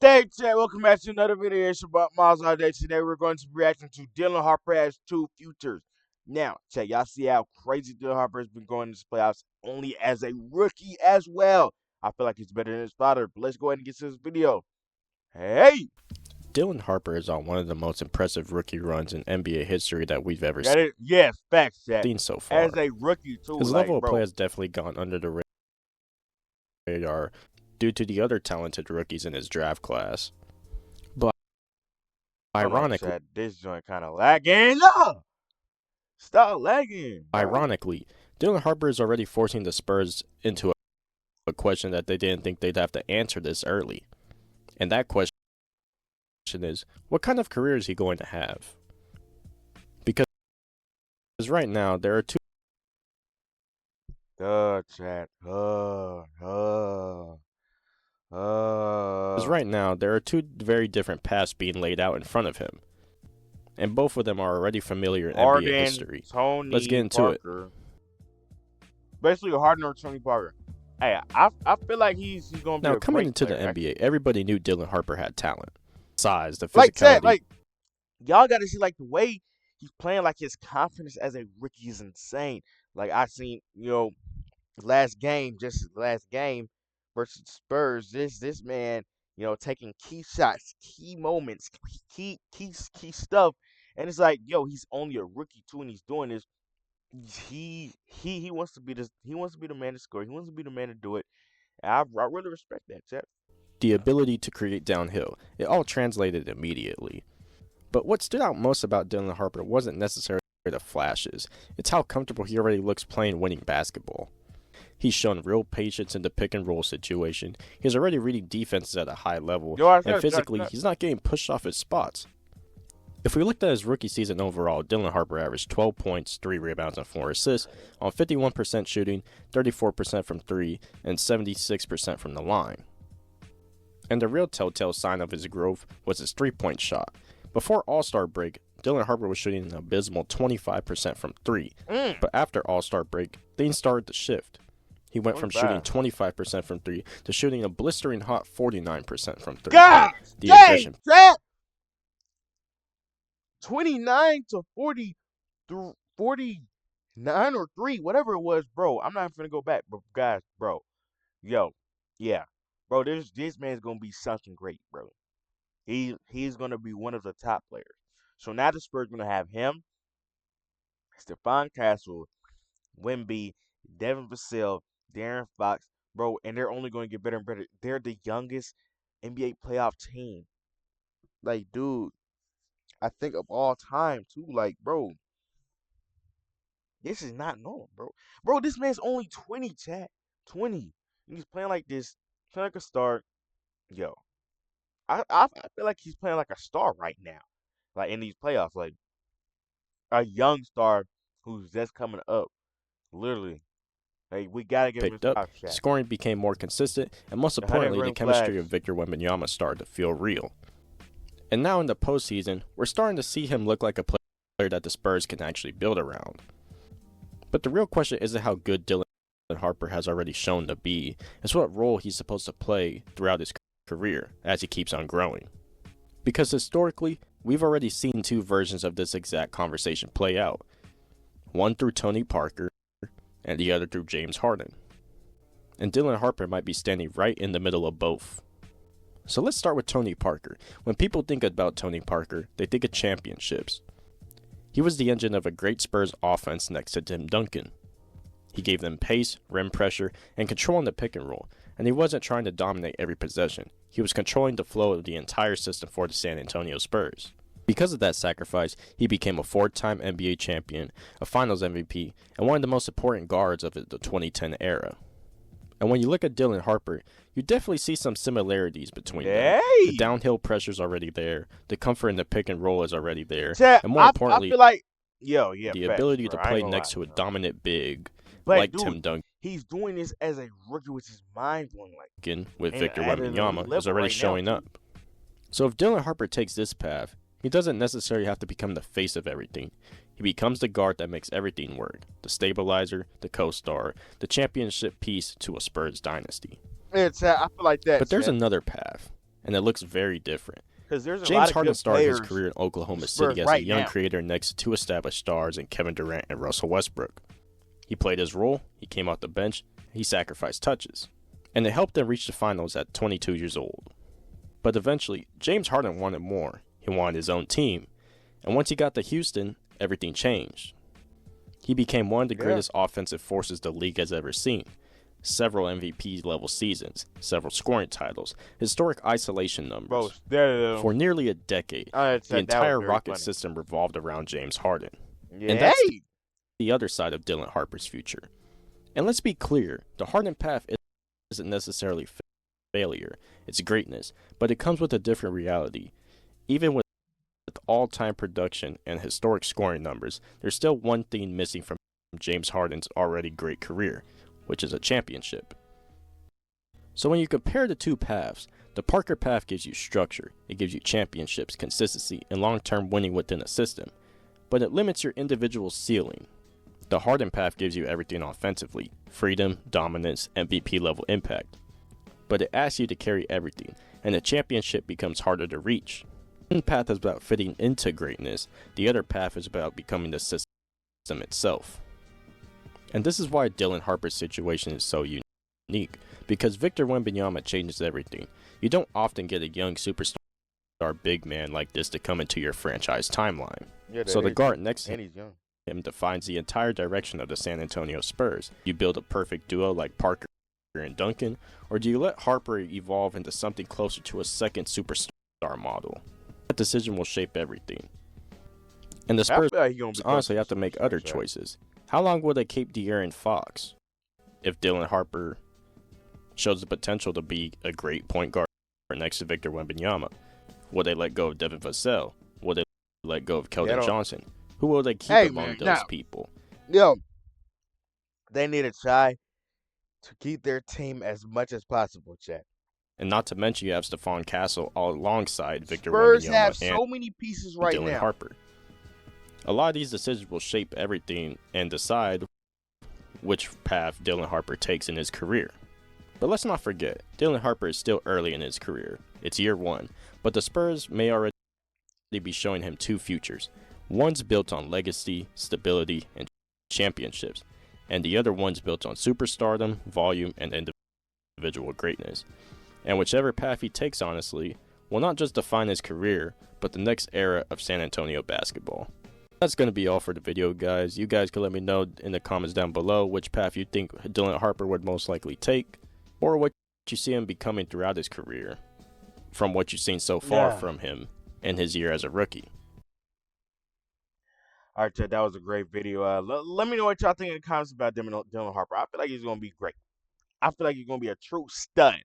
Hey, chat, welcome back to another video. It's about MylesAllDay. Today we're going to be reacting to Dylan Harper has two futures. Now, chat, y'all see how crazy Dylan Harper has been going in this playoffs only as a rookie as well. I feel like he's better than his father, but let's go ahead and get to this video. Hey! Dylan Harper is on one of the most impressive rookie runs in NBA history that we've ever Yes, facts, chat. seen so far. As a rookie, too. His level of play has definitely gone under the radar due to the other talented rookies in his draft class. But ironically, this joint kind of lagging. No! Stop lagging. Ironically, Dylan Harper is already forcing the Spurs into a question that they didn't think they'd have to answer this early. And that question is, what kind of career is he going to have? Because right now, there are two right now, there are two very different paths being laid out in front of him. And both of them are already familiar in NBA history. Let's get into it. Basically, Harden or Tony Parker. Hey, I feel like he's going to be now, a coming into player, the NBA, everybody knew Dylan Harper had talent. Size, the physicality. Like y'all got to see, like, the way he's playing, like, his confidence as a rookie is insane. Like, I seen, last game versus Spurs, this man, taking key shots, key moments, key stuff, and it's like, he's only a rookie too, and he's doing this. He wants to be this. He wants to be the man to score. He wants to be the man to do it. And I really respect that, Chet. The ability to create downhill, it all translated immediately. But what stood out most about Dylan Harper wasn't necessarily the flashes. It's how comfortable he already looks playing winning basketball. He's shown real patience in the pick and roll situation. He's already reading defenses at a high level, and physically, he's not getting pushed off his spots. If we looked at his rookie season overall, Dylan Harper averaged 12 points, 3 rebounds, and 4 assists on 51% shooting, 34% from 3, and 76% from the line. And the real telltale sign of his growth was his 3-point shot. Before All-Star break, Dylan Harper was shooting an abysmal 25% from 3, but after All-Star break, things started to shift. He went from shooting 25% from 3 to shooting a blistering hot 49% from 3. God, the addition. 29 to 49 or 3, whatever it was, bro. I'm not gonna go back, but guys, bro, bro, this man's gonna be something great, bro. He's gonna be one of the top players. So now the Spurs gonna have him, Stephon Castle, Wemby, Devin Vassell, Darren Fox, bro, and they're only gonna get better and better. They're the youngest NBA playoff team. Like, dude, I think of all time too. Like, bro, this is not normal, bro. Bro, this man's only 20, chat. 20. And he's playing like this, playing like a star. Yo, I feel like he's playing like a star right now. Like, in these playoffs, like a young star who's just coming up. Literally. Like, we gotta get picked up. Scoring became more consistent, and most importantly, the chemistry of Victor Wembanyama started to feel real. And now in the postseason, we're starting to see him look like a player that the Spurs can actually build around. But the real question isn't how good Dylan Harper has already shown to be, it's what role he's supposed to play throughout his career as he keeps on growing. Because historically, we've already seen two versions of this exact conversation play out. One through Tony Parker, and the other through James Harden. And Dylan Harper might be standing right in the middle of both. So let's start with Tony Parker. When people think about Tony Parker, they think of championships. He was the engine of a great Spurs offense next to Tim Duncan. He gave them pace, rim pressure, and control in the pick and roll, and he wasn't trying to dominate every possession. He was controlling the flow of the entire system for the San Antonio Spurs. Because of that sacrifice, he became a 4-time NBA champion, a Finals MVP, and one of the most important guards of the 2010 era. And when you look at Dylan Harper, you definitely see some similarities between them. The downhill pressure's already there, the comfort in the pick and roll is already there, and more importantly, I feel like, the ability to play next to a dominant big like Tim Duncan. He's doing this as a rookie, which is mind-blowing. Like, with Victor Wembanyama is already showing up. So if Dylan Harper takes this path, he doesn't necessarily have to become the face of everything. He becomes the guard that makes everything work. The stabilizer, the co-star, the championship piece to a Spurs dynasty. I feel like that. But there's another path. and it looks very different. Because there's a James lot of Harden good started his players career in Oklahoma for City Spurs as a right young now. creator next to two established stars in Kevin Durant and Russell Westbrook. He played his role, he came off the bench, he sacrificed touches, and it helped them reach the finals at 22 years old. But eventually, James Harden wanted more. He wanted his own team, and once he got to Houston, everything changed. He became one of the greatest offensive forces the league has ever seen. Several MVP-level seasons, several scoring titles, historic isolation numbers. For nearly a decade, the entire Rocket system revolved around James Harden. And that's the other side of Dylan Harper's future. And let's be clear, the Harden path isn't necessarily failure, it's greatness, but it comes with a different reality. Even with all-time production and historic scoring numbers, there's still one thing missing from James Harden's already great career, which is a championship. So when you compare the two paths, the Parker path gives you structure, it gives you championships, consistency, and long-term winning within a system, but it limits your individual ceiling. The Harden path gives you everything offensively, freedom, dominance, MVP-level impact, but it asks you to carry everything, and the championship becomes harder to reach. One path is about fitting into greatness, the other path is about becoming the system itself. And this is why Dylan Harper's situation is so unique, because Victor Wembanyama changes everything. You don't often get a young superstar big man like this to come into your franchise timeline. So the guard next to him defines the entire direction of the San Antonio Spurs. You build a perfect duo like Parker and Duncan, or do you let Harper evolve into something closer to a second superstar model? That decision will shape everything. And the Spurs honestly have to make other choices. How long will they keep De'Aaron Fox? If Dylan Harper shows the potential to be a great point guard next to Victor Wembanyama, will they let go of Devin Vassell? Will they let go of Keldon Johnson? Who will they keep among those people? They need to try to keep their team as much as possible, Chet. And not to mention you have Stephon Castle all alongside Victor Spurs Wembanyama have so many pieces right Dylan now. Harper. A lot of these decisions will shape everything and decide which path Dylan Harper takes in his career. But let's not forget, Dylan Harper is still early in his career. It's year one, but the Spurs may already be showing him two futures. One's built on legacy, stability, and championships, and the other one's built on superstardom, volume, and individual greatness. And whichever path he takes, honestly, will not just define his career, but the next era of San Antonio basketball. That's going to be all for the video, guys. You guys can let me know in the comments down below which path you think Dylan Harper would most likely take, or what you see him becoming throughout his career, from what you've seen so far from him in his year as a rookie. All right, Chad, that was a great video. Let me know what y'all think in the comments about Dylan Harper. I feel like he's going to be great. I feel like he's going to be a true stud.